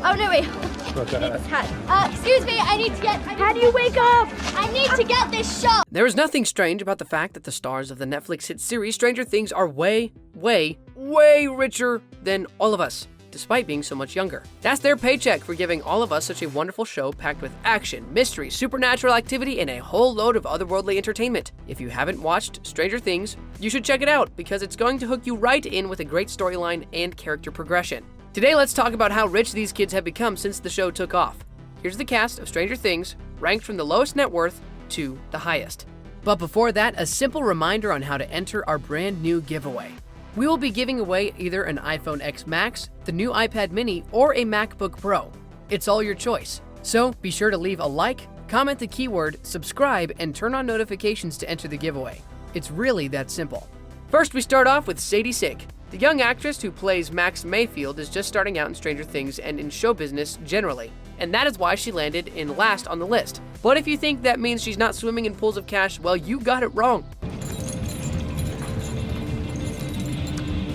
Oh, no, wait. Excuse me, I need to get... How do you wake up? I need to get this shot. There is nothing strange about the fact that the stars of the Netflix hit series Stranger Things are way richer than all of us, despite being so much younger. That's their paycheck for giving all of us such a wonderful show packed with action, mystery, supernatural activity, and a whole load of otherworldly entertainment. If you haven't watched Stranger Things, you should check it out because it's going to hook you right in with a great storyline and character progression. Today, let's talk about how rich these kids have become since the show took off. Here's the cast of Stranger Things, ranked from the lowest net worth to the highest. But before that, a simple reminder on how to enter our brand new giveaway. We will be giving away either an iPhone X Max, the new iPad mini, or a MacBook Pro. It's all your choice. So be sure to leave a like, comment the keyword, subscribe, and turn on notifications to enter the giveaway. It's really that simple. First, we start off with Sadie Sink. The young actress who plays Max Mayfield is just starting out in Stranger Things and in show business generally, and that is why she landed in last on the list. But if you think that means she's not swimming in pools of cash, well, you got it wrong.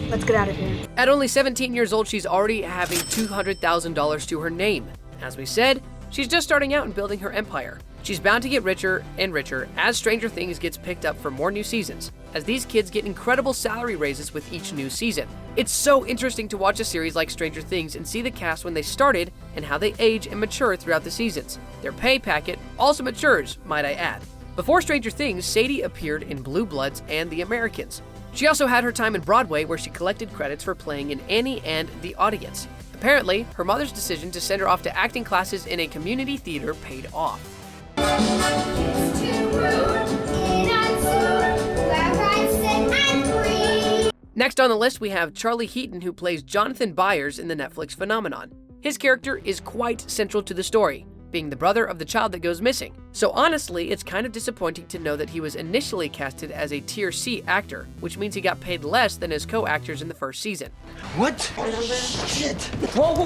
Let's get out of here. At only 17 years old, she's already having $200,000 to her name. As we said, she's just starting out and building her empire. She's bound to get richer and richer as Stranger Things gets picked up for more new seasons, as these kids get incredible salary raises with each new season. It's so interesting to watch a series like Stranger Things and see the cast when they started and how they age and mature throughout the seasons. Their pay packet also matures, might I add. Before Stranger Things, Sadie appeared in Blue Bloods and The Americans. She also had her time in Broadway where she collected credits for playing in Annie and The Audience. Apparently, her mother's decision to send her off to acting classes in a community theater paid off. Next on the list, we have Charlie Heaton, who plays Jonathan Byers in the Netflix phenomenon. His character is quite central to the story, being the brother of the child that goes missing. So honestly, it's kind of disappointing to know that he was initially casted as a Tier C actor, which means he got paid less than his co-actors in the first season. What? Shit. Whoa.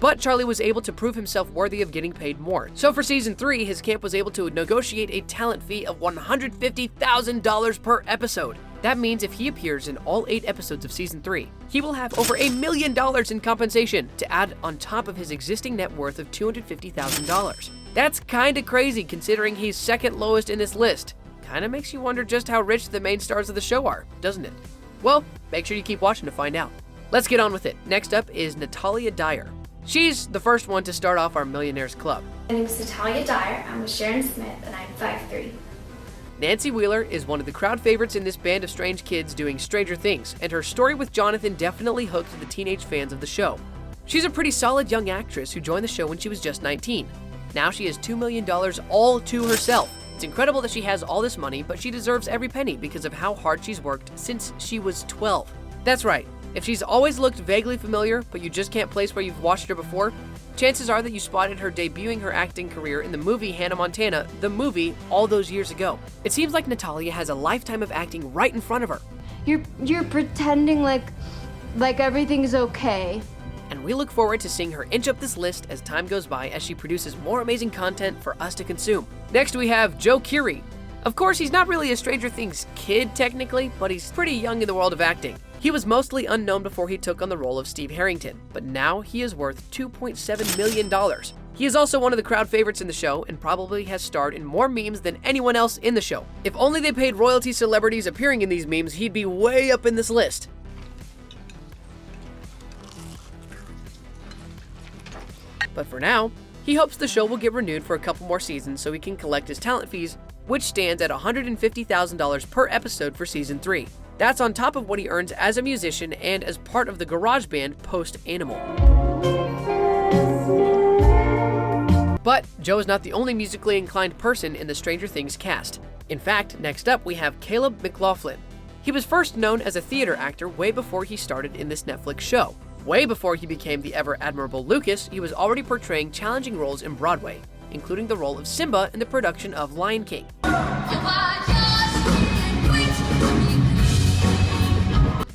But Charlie was able to prove himself worthy of getting paid more. So for season 3, his camp was able to negotiate a talent fee of $150,000 per episode. That means if he appears in all 8 episodes of season 3, he will have over $1 million in compensation to add on top of his existing net worth of $250,000. That's kinda crazy considering he's second lowest in this list. Kinda makes you wonder just how rich the main stars of the show are, doesn't it? Well, make sure you keep watching to find out. Let's get on with it. Next up is Natalia Dyer. She's the first one to start off our Millionaires Club. My name is Natalia Dyer, I'm with Sharon Smith, and I'm 5'3". Nancy Wheeler is one of the crowd favorites in this band of strange kids doing Stranger Things, and her story with Jonathan definitely hooked the teenage fans of the show. She's a pretty solid young actress who joined the show when she was just 19. Now she has $2 million all to herself. It's incredible that she has all this money, but she deserves every penny because of how hard she's worked since she was 12. That's right. If she's always looked vaguely familiar, but you just can't place where you've watched her before, chances are that you spotted her debuting her acting career in the movie Hannah Montana, the movie, all those years ago. It seems like Natalia has a lifetime of acting right in front of her. You're pretending like everything's okay. And we look forward to seeing her inch up this list as time goes by as she produces more amazing content for us to consume. Next we have Joe Keery. Of course, he's not really a Stranger Things kid technically, but he's pretty young in the world of acting. He was mostly unknown before he took on the role of Steve Harrington, but now he is worth $2.7 million. He is also one of the crowd favorites in the show and probably has starred in more memes than anyone else in the show. If only they paid royalty celebrities appearing in these memes, he'd be way up in this list. But for now, he hopes the show will get renewed for a couple more seasons so he can collect his talent fees, which stands at $150,000 per episode for season 3. That's on top of what he earns as a musician and as part of the garage band Post-Animal. But Joe is not the only musically inclined person in the Stranger Things cast. In fact, next up we have Caleb Mclaughlin. He was first known as a theater actor way before he started in this Netflix show. Way before he became the ever-admirable Lucas, he was already portraying challenging roles in Broadway, including the role of Simba in the production of Lion King.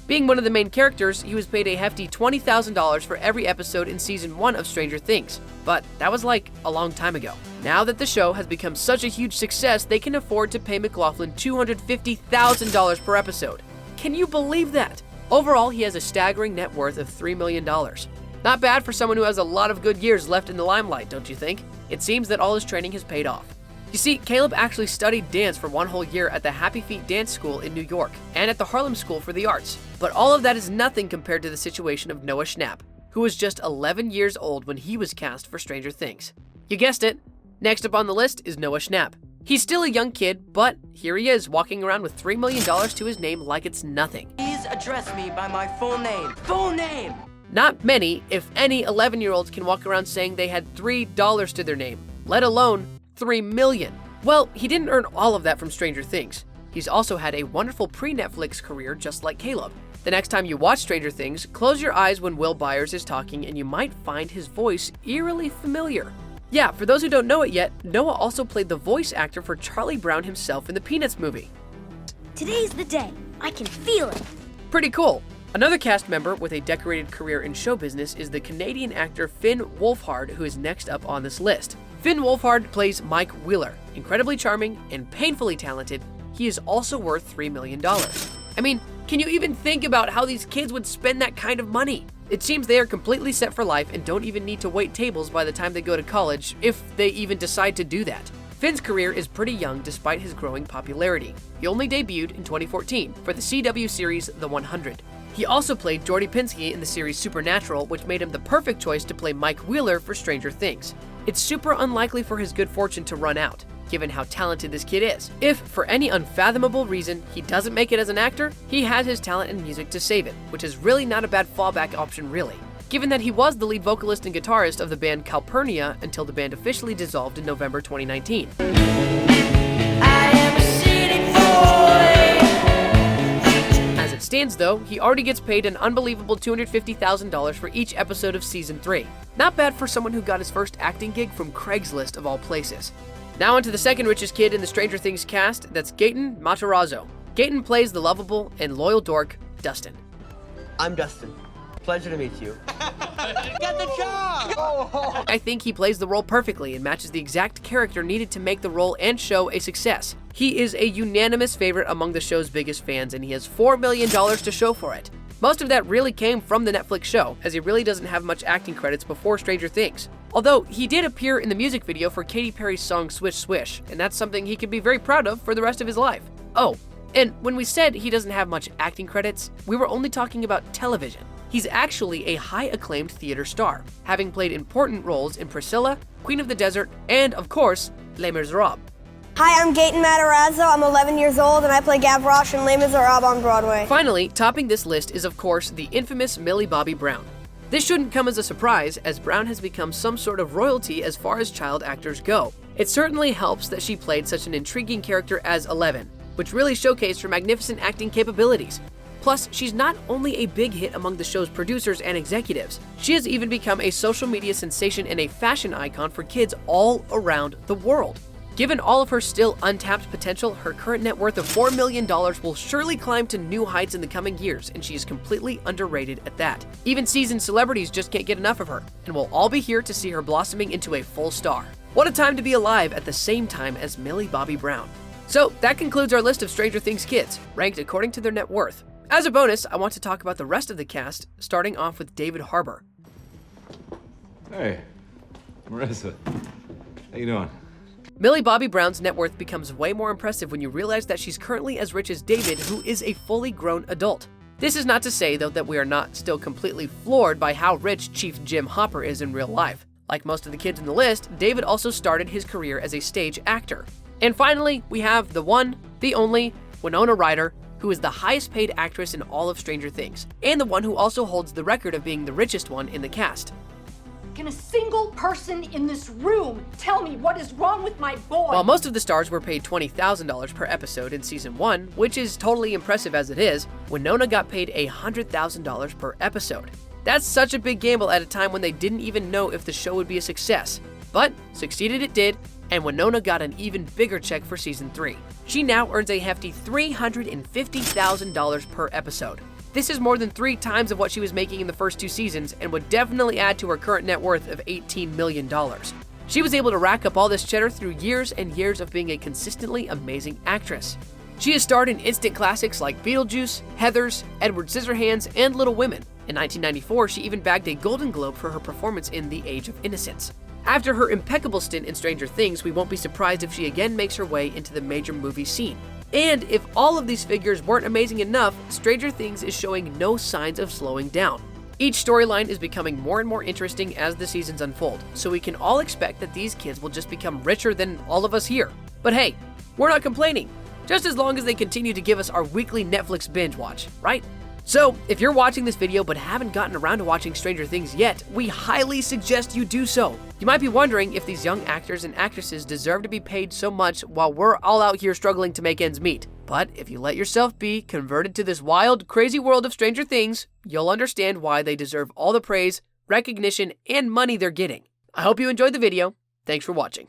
Being one of the main characters, he was paid a hefty $20,000 for every episode in season 1 of Stranger Things, but that was like a long time ago. Now that the show has become such a huge success, they can afford to pay Mclaughlin $250,000 per episode. Can you believe that? Overall, he has a staggering net worth of $3 million. Not bad for someone who has a lot of good years left in the limelight, don't you think? It seems that all his training has paid off. You see, Caleb actually studied dance for 1 whole year at the Happy Feet Dance School in New York and at the Harlem School for the Arts. But all of that is nothing compared to the situation of Noach Schnapp, who was just 11 years old when he was cast for Stranger Things. You guessed it. Next up on the list is Noach Schnapp. He's still a young kid, but here he is walking around with $3 million to his name like it's nothing. Please address me by my full name. Full name! Not many, if any, 11-year-olds can walk around saying they had $3 to their name, let alone $3 million. Well, he didn't earn all of that from Stranger Things. He's also had a wonderful pre-Netflix career just like Caleb. The next time you watch Stranger Things, close your eyes when Will Byers is talking and you might find his voice eerily familiar. Yeah, for those who don't know it yet, Noah also played the voice actor for Charlie Brown himself in the Peanuts movie. Today's the day. I can feel it. Pretty cool. Another cast member with a decorated career in show business is the Canadian actor Finn Wolfhard, who is next up on this list. Finn Wolfhard plays Mike Wheeler. Incredibly charming and painfully talented, he is also worth $3 million. I mean, can you even think about how these kids would spend that kind of money? It seems they are completely set for life and don't even need to wait tables by the time they go to college, if they even decide to do that. Finn's career is pretty young despite his growing popularity. He only debuted in 2014 for the CW series The 100. He also played Jordy Pinsky in the series Supernatural, which made him the perfect choice to play Mike Wheeler for Stranger Things. It's super unlikely for his good fortune to run out, given how talented this kid is. If, for any unfathomable reason, he doesn't make it as an actor, he has his talent and music to save it, which is really not a bad fallback option really, given that he was the lead vocalist and guitarist of the band Calpurnia until the band officially dissolved in November 2019. As it stands though, he already gets paid an unbelievable $250,000 for each episode of Season 3. Not bad for someone who got his first acting gig from Craigslist of all places. Now onto the second richest kid in the Stranger Things cast, that's Gaten Matarazzo. Gaten plays the lovable and loyal dork, Dustin. I'm Dustin. Pleasure to meet you. Get the job! I think he plays the role perfectly and matches the exact character needed to make the role and show a success. He is a unanimous favorite among the show's biggest fans, and he has $4 million to show for it. Most of that really came from the Netflix show, as he really doesn't have much acting credits before Stranger Things. Although, he did appear in the music video for Katy Perry's song Swish Swish, and that's something he can be very proud of for the rest of his life. Oh, and when we said he doesn't have much acting credits, we were only talking about television. He's actually a high-acclaimed theater star, having played important roles in Priscilla, Queen of the Desert, and, of course, Les Miserables. Hi, I'm Gaten Matarazzo. I'm 11 years old, and I play Gavroche in Les Miserables on Broadway. Finally, topping this list is, of course, the infamous Millie Bobby Brown. This shouldn't come as a surprise, as Brown has become some sort of royalty as far as child actors go. It certainly helps that she played such an intriguing character as Eleven, which really showcased her magnificent acting capabilities. Plus, she's not only a big hit among the show's producers and executives, she has even become a social media sensation and a fashion icon for kids all around the world. Given all of her still untapped potential, her current net worth of $4 million will surely climb to new heights in the coming years, and she is completely underrated at that. Even seasoned celebrities just can't get enough of her, and we'll all be here to see her blossoming into a full star. What a time to be alive at the same time as Millie Bobby Brown. So that concludes our list of Stranger Things kids, ranked according to their net worth. As a bonus, I want to talk about the rest of the cast, starting off with David Harbour. Hey, Marissa. How you doing? Millie Bobby Brown's net worth becomes way more impressive when you realize that she's currently as rich as David, who is a fully grown adult. This is not to say, though, that we are not still completely floored by how rich Chief Jim Hopper is in real life. Like most of the kids in the list, David also started his career as a stage actor. And finally, we have the one, the only, Winona Ryder, who is the highest paid actress in all of Stranger Things, and the one who also holds the record of being the richest one in the cast. Can a single person in this room tell me what is wrong with my boy? While most of the stars were paid $20,000 per episode in Season 1, which is totally impressive as it is, Winona got paid $100,000 per episode. That's such a big gamble at a time when they didn't even know if the show would be a success. But succeeded it did, and Winona got an even bigger check for Season 3. She now earns a hefty $350,000 per episode. This is more than 3 times of what she was making in the first 2 seasons and would definitely add to her current net worth of $18 million. She was able to rack up all this cheddar through years and years of being a consistently amazing actress. She has starred in instant classics like Beetlejuice, Heathers, Edward Scissorhands, and Little Women. In 1994, she even bagged a Golden Globe for her performance in The Age of Innocence. After her impeccable stint in Stranger Things, we won't be surprised if she again makes her way into the major movie scene. And if all of these figures weren't amazing enough, Stranger Things is showing no signs of slowing down. Each storyline is becoming more and more interesting as the seasons unfold, so we can all expect that these kids will just become richer than all of us here. But hey, we're not complaining, just as long as they continue to give us our weekly Netflix binge watch, right? So, if you're watching this video but haven't gotten around to watching Stranger Things yet, we highly suggest you do so. You might be wondering if these young actors and actresses deserve to be paid so much while we're all out here struggling to make ends meet. But if you let yourself be converted to this wild, crazy world of Stranger Things, you'll understand why they deserve all the praise, recognition, and money they're getting. I hope you enjoyed the video. Thanks for watching.